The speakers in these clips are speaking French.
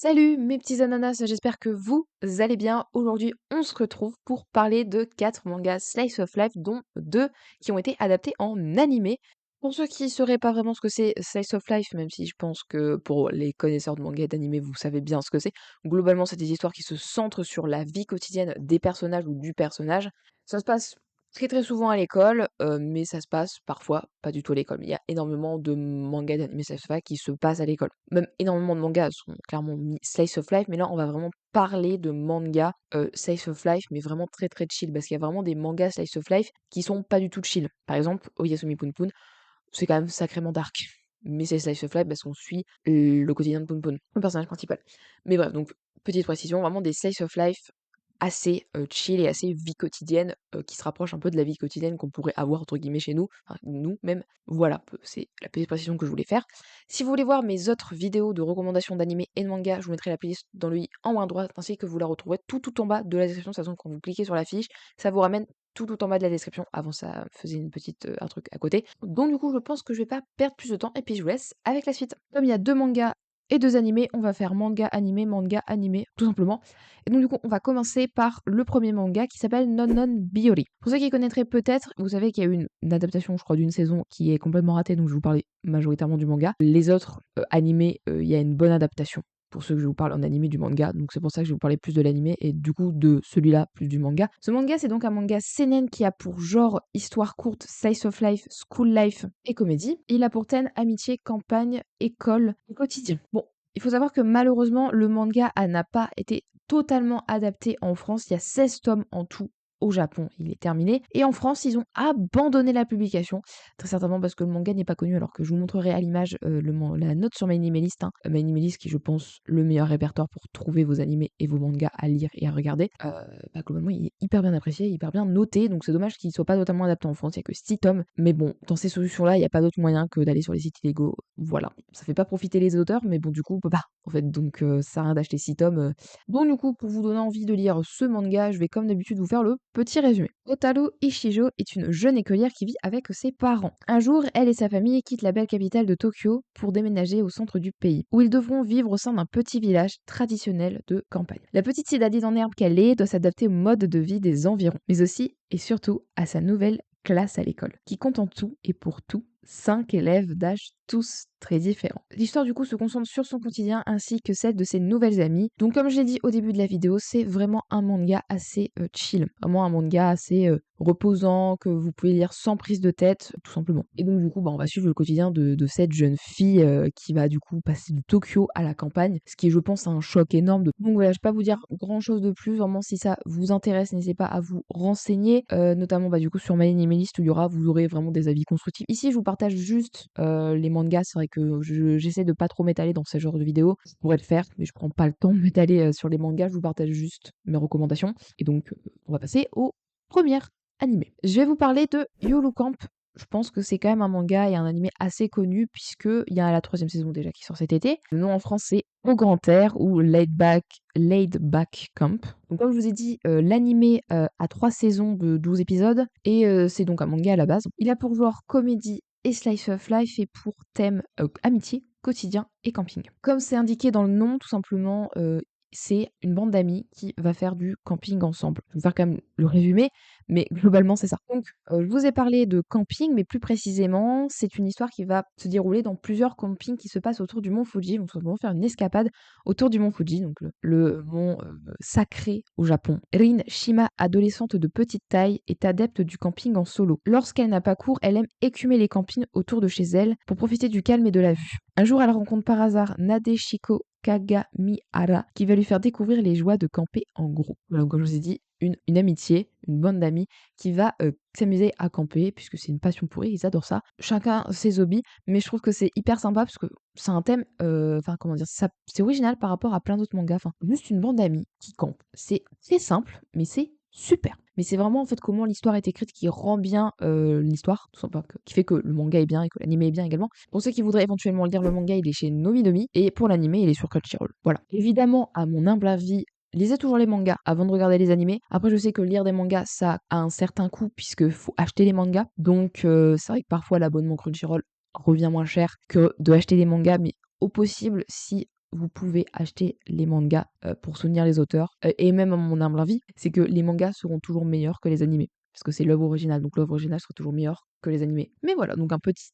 Salut mes petits ananas, j'espère que vous allez bien. Aujourd'hui, on se retrouve pour parler de 4 mangas Slice of Life, dont 2 qui ont été adaptés en animé. Pour ceux qui ne sauraient pas vraiment ce que c'est Slice of Life, même si je pense que pour les connaisseurs de manga et d'animé, vous savez bien ce que c'est. Globalement, c'est des histoires qui se centrent sur la vie quotidienne des personnages ou du personnage. Ça se passe très très souvent à l'école, mais ça se passe parfois pas du tout à l'école. Il y a énormément de mangas d'animé slice of life qui se passent à l'école. Même énormément de mangas sont clairement mis slice of life, mais là on va vraiment parler de mangas slice of life, mais vraiment très très chill, parce qu'il y a vraiment des mangas slice of life qui sont pas du tout chill. Par exemple, Oyasumi Punpun, c'est quand même sacrément dark. Mais c'est slice of life parce qu'on suit le quotidien de Punpun, le personnage principal. Mais bref, donc petite précision, vraiment des slice of life assez, chill et assez vie quotidienne, qui se rapproche un peu de la vie quotidienne qu'on pourrait avoir entre guillemets chez nous, enfin nous même. Voilà, c'est la petite précision que je voulais faire. Si vous voulez voir mes autres vidéos de recommandations d'animés et de mangas, je vous mettrai la playlist dans le i en haut à droite, ainsi que vous la retrouverez tout en bas de la description. De toute façon, quand vous cliquez sur la fiche, ça vous ramène tout en bas de la description. Avant ça faisait une petite, un truc à côté. Donc du coup, je pense que je vais pas perdre plus de temps et puis je vous laisse avec la suite. Comme il y a 2 mangas et 2 animés, on va faire manga animé, tout simplement. Et donc du coup, on va commencer par le premier manga qui s'appelle Non Non Biyori. Pour ceux qui connaîtraient peut-être, vous savez qu'il y a eu une adaptation, je crois, d'une saison qui est complètement ratée, donc je vais vous parler majoritairement du manga. Les autres animés, il y a une bonne adaptation. Pour ceux que je vous parle en animé du manga, donc c'est pour ça que je vais vous parler plus de l'animé et du coup de celui-là plus du manga. Ce manga, c'est donc un manga seinen qui a pour genre histoire courte, slice of life, school life et comédie. Il a pour thème amitié, campagne, école et quotidien. Bon, il faut savoir que malheureusement, le manga n'a pas été totalement adapté en France. Il y a 16 tomes en tout. Au Japon, il est terminé. Et en France, ils ont abandonné la publication. Très certainement parce que le manga n'est pas connu, alors que je vous montrerai à l'image la note sur MyAnimeList. MyAnimeList qui, je pense, le meilleur répertoire pour trouver vos animés et vos mangas à lire et à regarder. Globalement, il est hyper bien apprécié, hyper bien noté. Donc c'est dommage qu'il ne soit pas totalement adapté en France. Il n'y a que 6 tomes. Mais bon, dans ces solutions-là, il n'y a pas d'autre moyen que d'aller sur les sites illégaux. Voilà. Ça fait pas profiter les auteurs, mais bon, du coup, on peut pas. En fait, donc ça sert à rien d'acheter 6 tomes. Donc du coup, pour vous donner envie de lire ce manga, je vais comme d'habitude vous faire le petit résumé. Otaru Ishijo est une jeune écolière qui vit avec ses parents. Un jour, elle et sa famille quittent la belle capitale de Tokyo pour déménager au centre du pays, où ils devront vivre au sein d'un petit village traditionnel de campagne. La petite citadine en herbe qu'elle est doit s'adapter au mode de vie des environs, mais aussi et surtout à sa nouvelle classe à l'école, qui compte en tout et pour tout 5 élèves d'âge tous très différents. L'histoire du coup se concentre sur son quotidien ainsi que celle de ses nouvelles amies. Donc comme je l'ai dit au début de la vidéo, c'est vraiment un manga assez chill, vraiment un manga assez reposant que vous pouvez lire sans prise de tête, tout simplement. Et donc du coup, on va suivre le quotidien de cette jeune fille qui va du coup passer de Tokyo à la campagne, ce qui est je pense un choc énorme. Donc voilà, je vais pas vous dire grand chose de plus, vraiment si ça vous intéresse, n'hésitez pas à vous renseigner, notamment du coup sur MyAnimeList où vous aurez vraiment des avis constructifs. Ici, je vous partage juste les mangas, c'est vrai que j'essaie de pas trop m'étaler dans ce genre de vidéos. Je pourrais le faire, mais je prends pas le temps de m'étaler sur les mangas, je vous partage juste mes recommandations. Et donc, on va passer au premier animé. Je vais vous parler de Yolo Camp. Je pense que c'est quand même un manga et un animé assez connu puisqu'il y a la 3e saison déjà qui sort cet été. Le nom en France c'est Au Grand Air ou Laid Back Camp. Donc comme je vous ai dit, l'animé a 3 saisons de 12 épisodes et c'est donc un manga à la base. Il a pour genre comédie et slice of life et pour thème amitié, quotidien et camping. Comme c'est indiqué dans le nom, tout simplement, c'est une bande d'amis qui va faire du camping ensemble. Je vais faire quand même le résumé, mais globalement c'est ça. Donc je vous ai parlé de camping, mais plus précisément, c'est une histoire qui va se dérouler dans plusieurs campings qui se passent autour du mont Fuji. Donc nous allons faire une escapade autour du mont Fuji, donc le mont sacré au Japon. Rin Shima, adolescente de petite taille, est adepte du camping en solo. Lorsqu'elle n'a pas cours, elle aime écumer les campings autour de chez elle pour profiter du calme et de la vue. Un jour, elle rencontre par hasard Nadeshiko Kagamihara qui va lui faire découvrir les joies de camper en groupe. Voilà, comme je vous ai dit, une amitié, une bande d'amis qui va s'amuser à camper puisque c'est une passion pour eux, ils adorent ça. Chacun ses hobbies, mais je trouve que c'est hyper sympa parce que c'est un thème, comment dire, c'est original par rapport à plein d'autres mangas. Enfin, juste une bande d'amis qui campent. C'est simple, mais c'est super. Mais c'est vraiment en fait comment l'histoire est écrite qui rend bien l'histoire, tout simplement, qui fait que le manga est bien et que l'anime est bien également. Pour ceux qui voudraient éventuellement lire le manga, il est chez Nominomi et pour l'anime, il est sur Crunchyroll. Voilà. Évidemment, à mon humble avis, lisez toujours les mangas avant de regarder les animés. Après, je sais que lire des mangas, ça a un certain coût puisque faut acheter les mangas. Donc, c'est vrai que parfois l'abonnement Crunchyroll revient moins cher que de acheter des mangas, mais au possible, si vous pouvez acheter les mangas pour soutenir les auteurs. Et même à mon humble avis, c'est que les mangas seront toujours meilleurs que les animés. Parce que c'est l'œuvre originale, donc l'œuvre originale sera toujours meilleure que les animés. Mais voilà, donc un petit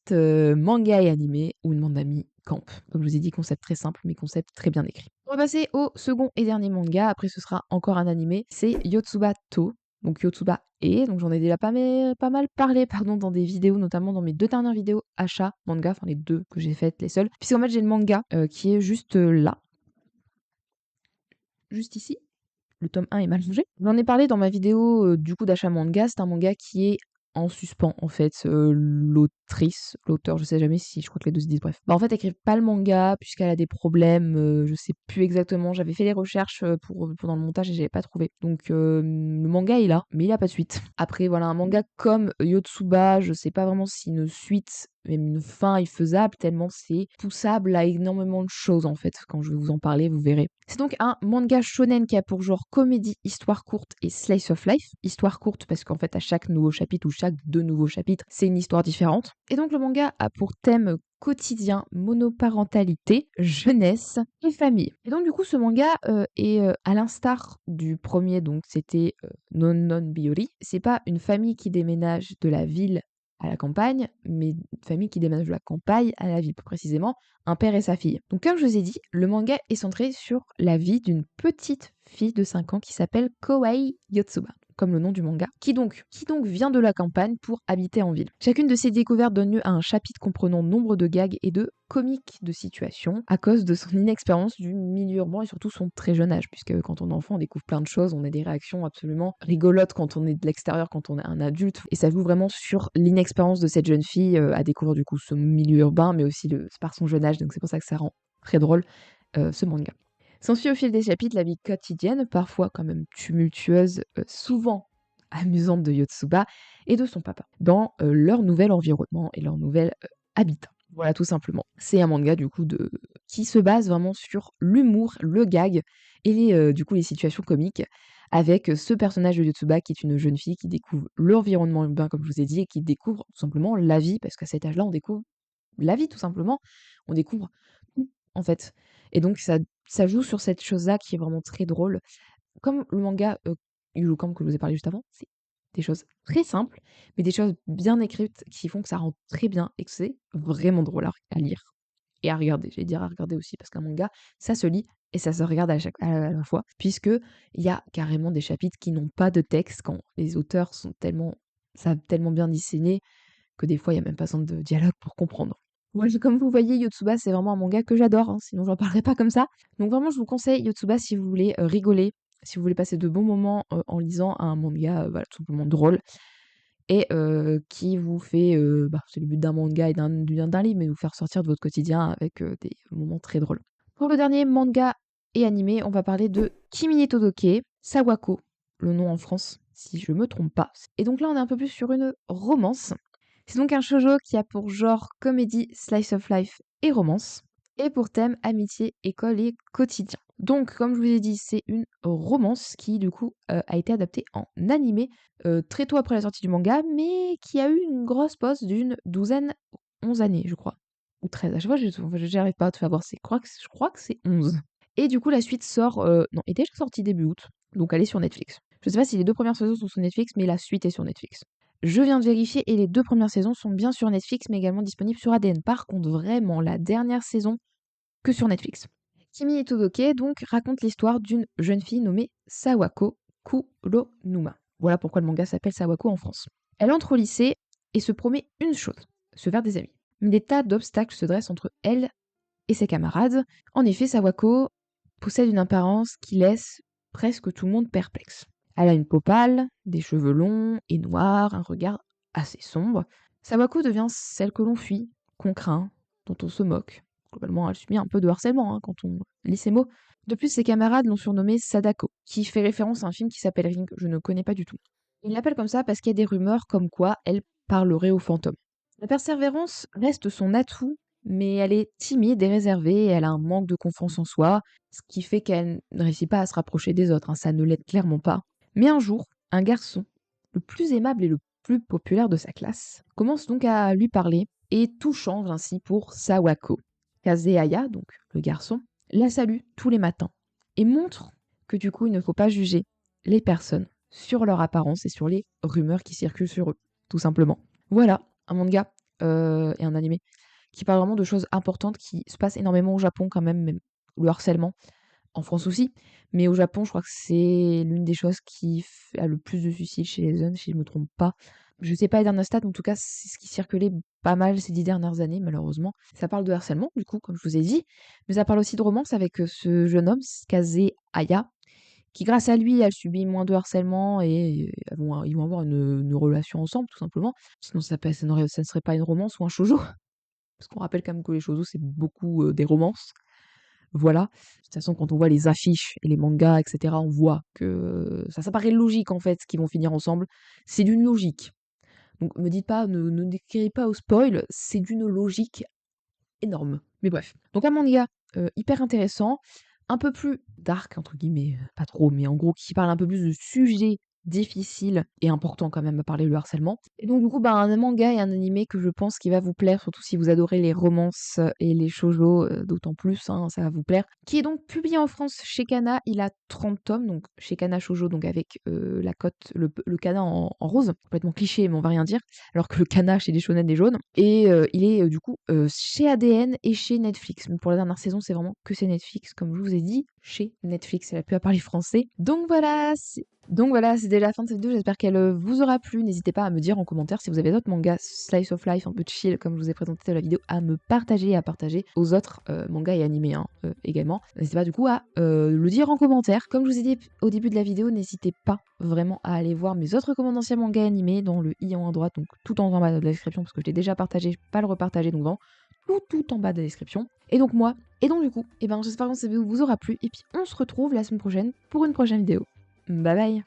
manga et animé où une bande d'amis campe. Comme je vous ai dit, concept très simple, mais concept très bien écrit. On va passer au second et dernier manga, après ce sera encore un animé, c'est Yotsuba To. Donc Yotsuba donc j'en ai déjà pas mal parlé dans des vidéos, notamment dans mes 2 dernières vidéos achats manga, enfin les 2 que j'ai faites, les seules. Puisqu'en fait j'ai le manga qui est juste là, juste ici. Le tome 1 est mal rangé. J'en ai parlé dans ma vidéo du coup d'achat manga. C'est un manga qui est en suspens en fait. L'auteur, je sais jamais si je crois que les deux se disent, bref. Bah, en fait, elle écrit pas le manga puisqu'elle a des problèmes, je sais plus exactement. J'avais fait les recherches pendant le montage et j'avais pas trouvé. Donc le manga est là, mais il a pas de suite. Après voilà, un manga comme Yotsuba, je sais pas vraiment si une suite, même une fin est faisable tellement c'est poussable à énormément de choses en fait. Quand je vais vous en parler, vous verrez. C'est donc un manga shonen qui a pour genre comédie, histoire courte et slice of life. Histoire courte parce qu'en fait à chaque nouveau chapitre ou chaque 2 nouveaux chapitres, c'est une histoire différente. Et donc le manga a pour thème quotidien, monoparentalité, jeunesse et famille. Et donc du coup ce manga est à l'instar du premier, donc c'était Non Non Biori. C'est pas une famille qui déménage de la ville à la campagne, mais une famille qui déménage de la campagne à la ville, plus précisément un père et sa fille. Donc comme je vous ai dit, le manga est centré sur la vie d'une petite fille de 5 ans qui s'appelle Kouai Yotsuba, comme le nom du manga, qui donc vient de la campagne pour habiter en ville. Chacune de ces découvertes donne lieu à un chapitre comprenant nombre de gags et de comiques de situation à cause de son inexpérience du milieu urbain et surtout son très jeune âge, puisque quand on est enfant, on découvre plein de choses, on a des réactions absolument rigolotes quand on est de l'extérieur, quand on est un adulte, et ça joue vraiment sur l'inexpérience de cette jeune fille à découvrir du coup ce milieu urbain, mais aussi par son jeune âge, donc c'est pour ça que ça rend très drôle ce manga. S'ensuit au fil des chapitres la vie quotidienne, parfois quand même tumultueuse, souvent amusante de Yotsuba et de son papa, dans leur nouvel environnement et leur nouvel habitat. Voilà, tout simplement. C'est un manga du coup qui se base vraiment sur l'humour, le gag et du coup les situations comiques avec ce personnage de Yotsuba qui est une jeune fille qui découvre l'environnement urbain comme je vous ai dit et qui découvre tout simplement la vie parce qu'à cet âge-là on découvre la vie tout simplement, on découvre tout en fait. Et donc ça joue sur cette chose-là qui est vraiment très drôle. Comme le manga Yulocamp que je vous ai parlé juste avant, c'est des choses très simples, mais des choses bien écrites qui font que ça rend très bien et que c'est vraiment drôle à lire et à regarder. J'allais dire à regarder aussi parce qu'un manga, ça se lit et ça se regarde à la fois, puisque il y a carrément des chapitres qui n'ont pas de texte quand les auteurs sont savent tellement bien dessiner que des fois il y a même pas besoin de dialogue pour comprendre. Ouais, comme vous voyez, Yotsuba, c'est vraiment un manga que j'adore, hein, sinon j'en parlerai pas comme ça. Donc vraiment, je vous conseille Yotsuba si vous voulez rigoler, si vous voulez passer de bons moments en lisant un manga voilà, tout simplement drôle et qui vous fait, c'est le but d'un manga et d'un livre, mais vous faire sortir de votre quotidien avec des moments très drôles. Pour le dernier manga et animé, on va parler de Kimi ni Todoke Sawako, le nom en France, si je me trompe pas. Et donc là, on est un peu plus sur une romance. C'est donc un shoujo qui a pour genre comédie, slice of life et romance, et pour thème amitié, école et quotidien. Donc, comme je vous ai dit, c'est une romance qui, du coup, a été adaptée en animé très tôt après la sortie du manga, mais qui a eu une grosse pause d'une 11 années, je crois. Ou 13. À chaque fois, j'arrive pas à te faire voir. Je crois que c'est 11. Et du coup, la suite sort. Non, est déjà sortie début août. Donc, elle est sur Netflix. Je sais pas si les 2 premières saisons sont sur Netflix, mais la suite est sur Netflix. Je viens de vérifier et les 2 premières saisons sont bien sur Netflix, mais également disponibles sur ADN. Par contre, vraiment, la dernière saison, que sur Netflix. Kimi Itodoke, donc, raconte l'histoire d'une jeune fille nommée Sawako Kuronuma. Voilà pourquoi le manga s'appelle Sawako en France. Elle entre au lycée et se promet une chose, se faire des amis. Mais des tas d'obstacles se dressent entre elle et ses camarades. En effet, Sawako possède une apparence qui laisse presque tout le monde perplexe. Elle a une peau pâle, des cheveux longs et noirs, un regard assez sombre. Sawako devient celle que l'on fuit, qu'on craint, dont on se moque. Globalement, elle subit un peu de harcèlement quand on lit ces mots. De plus, ses camarades l'ont surnommée Sadako, qui fait référence à un film qui s'appelle Ring, que je ne connais pas du tout. Ils l'appellent comme ça parce qu'il y a des rumeurs comme quoi elle parlerait aux fantômes. La persévérance reste son atout, mais elle est timide et réservée, et elle a un manque de confiance en soi, ce qui fait qu'elle ne réussit pas à se rapprocher des autres, ça ne l'aide clairement pas. Mais un jour, un garçon, le plus aimable et le plus populaire de sa classe, commence donc à lui parler, et tout change ainsi pour Sawako. Kazeaya, donc le garçon, la salue tous les matins et montre que du coup, il ne faut pas juger les personnes sur leur apparence et sur les rumeurs qui circulent sur eux, tout simplement. Voilà, un manga et un animé qui parle vraiment de choses importantes qui se passent énormément au Japon quand même le harcèlement, en France aussi, mais au Japon, je crois que c'est l'une des choses qui a le plus de suicides chez les jeunes, si je me trompe pas. Je sais pas les dernières stats, en tout cas, c'est ce qui circulait pas mal ces 10 dernières années, malheureusement. Ça parle de harcèlement, du coup, comme je vous ai dit, mais ça parle aussi de romance avec ce jeune homme, Kaze Aya, qui grâce à lui, elle subit moins de harcèlement et ils vont avoir une relation ensemble, tout simplement. Sinon, ça ne serait pas une romance ou un shoujo. Parce qu'on rappelle quand même que les shoujo, c'est beaucoup des romances. Voilà. De toute façon, quand on voit les affiches et les mangas, etc., on voit que ça paraît logique en fait qu'ils vont finir ensemble. C'est d'une logique. Donc me dites pas, ne décrivez pas au spoil, c'est d'une logique énorme. Mais bref. Donc un manga hyper intéressant, un peu plus dark entre guillemets, pas trop, mais en gros qui parle un peu plus de sujets difficiles et importants quand même à parler le harcèlement. Et donc du coup, un manga et un animé que je pense qui va vous plaire, surtout si vous adorez les romances et les shoujo, d'autant plus, hein, ça va vous plaire. Qui est donc publié en France chez Kana, il a 30 tomes, donc chez Kana Shoujo, donc avec la cote, le kana en rose, complètement cliché, mais on va rien dire, alors que le kana chez les shonen est jaune. Et il est du coup chez ADN et chez Netflix. Mais pour la dernière saison, c'est vraiment que c'est Netflix, comme je vous ai dit, chez Netflix. Elle a pu à parler français. Donc voilà, c'est déjà la fin de cette vidéo, j'espère qu'elle vous aura plu. N'hésitez pas à me dire en commentaire si vous avez d'autres mangas slice of life un peu chill comme je vous ai présenté dans la vidéo, à me partager et à partager aux autres mangas et animés hein, également. N'hésitez pas du coup à le dire en commentaire. Comme je vous ai dit au début de la vidéo, n'hésitez pas vraiment à aller voir mes autres recommandations mangas et animés dans le i en haut à droite, donc tout en bas de la description parce que je l'ai déjà partagé, je vais pas le repartager, donc vraiment tout en bas de la description. Et donc du coup, j'espère que cette vidéo vous aura plu et puis on se retrouve la semaine prochaine pour une prochaine vidéo. Bye bye.